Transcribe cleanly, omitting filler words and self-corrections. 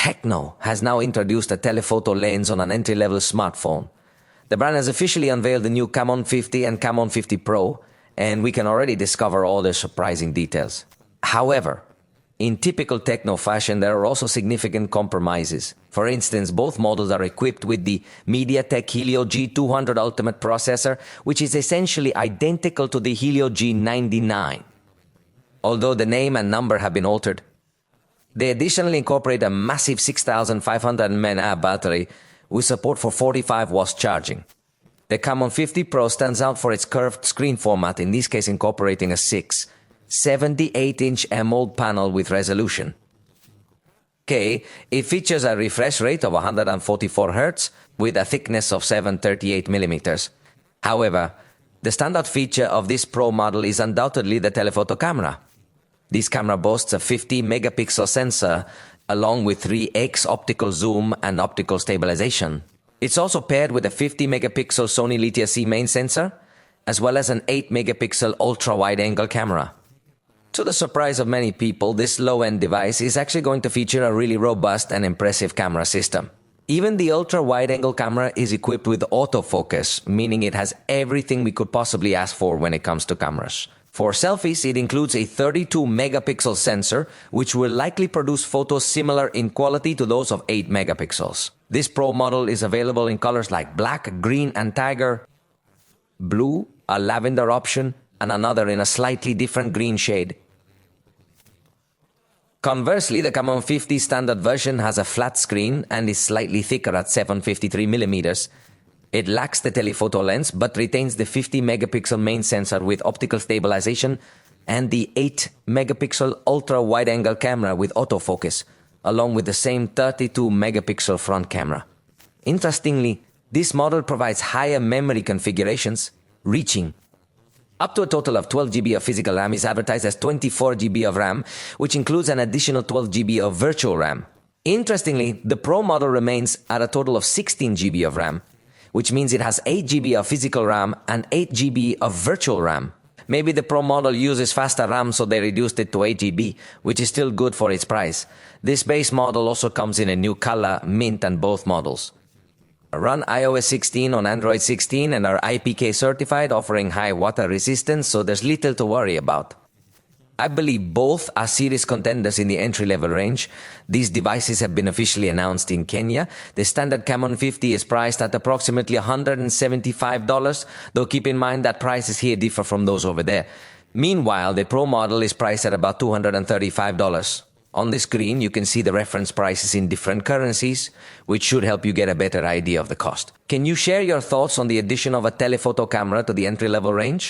TECNO has now introduced a telephoto lens on an entry-level smartphone. The brand has officially unveiled the new Camon 50 and Camon 50 Pro, and we can already discover all their surprising details. However, in typical TECNO fashion, there are also significant compromises. For instance, both models are equipped with the MediaTek Helio G200 Ultimate processor, which is essentially identical to the Helio G99. Although the name and number have been altered, they additionally incorporate a massive 6,500 mAh battery with support for 45 watts charging. The Camon 50 Pro stands out for its curved screen format, in this case incorporating a 78-inch AMOLED panel with resolution. It features a refresh rate of 144 Hz with a thickness of 738 mm. However, the standout feature of this Pro model is undoubtedly the telephoto camera. This camera boasts a 50-megapixel sensor along with 3x optical zoom and optical stabilization. It's also paired with a 50-megapixel Sony Lithium-C main sensor, as well as an 8-megapixel ultra-wide-angle camera. To the surprise of many people, this low-end device is actually going to feature a really robust and impressive camera system. Even the ultra-wide-angle camera is equipped with autofocus, meaning it has everything we could possibly ask for when it comes to cameras. For selfies, it includes a 32-megapixel sensor, which will likely produce photos similar in quality to those of 8 megapixels. This Pro model is available in colors like black, green, and tiger, blue, a lavender option, and another in a slightly different green shade. Conversely, the Camon 50 standard version has a flat screen and is slightly thicker at 753 mm. It lacks the telephoto lens but retains the 50-megapixel main sensor with optical stabilization and the 8-megapixel ultra-wide-angle camera with autofocus, along with the same 32-megapixel front camera. Interestingly, this model provides higher memory configurations, reaching up to a total of 12 GB of physical RAM is advertised as 24 GB of RAM, which includes an additional 12 GB of virtual RAM. Interestingly, the Pro model remains at a total of 16 GB of RAM, which means it has 8 GB of physical RAM and 8 GB of virtual RAM. Maybe the Pro model uses faster RAM, so they reduced it to 8 GB, which is still good for its price. This base model also comes in a new color, mint, and both models. Run iOS 16 on Android 16 and are IPK certified, offering high water resistance, so there's little to worry about. I believe both are serious contenders in the entry-level range. These devices have been officially announced in Kenya. The standard Camon 50 is priced at approximately $175, though keep in mind that prices here differ from those over there. Meanwhile, the Pro model is priced at about $235. On the screen, you can see the reference prices in different currencies, which should help you get a better idea of the cost. Can you share your thoughts on the addition of a telephoto camera to the entry-level range?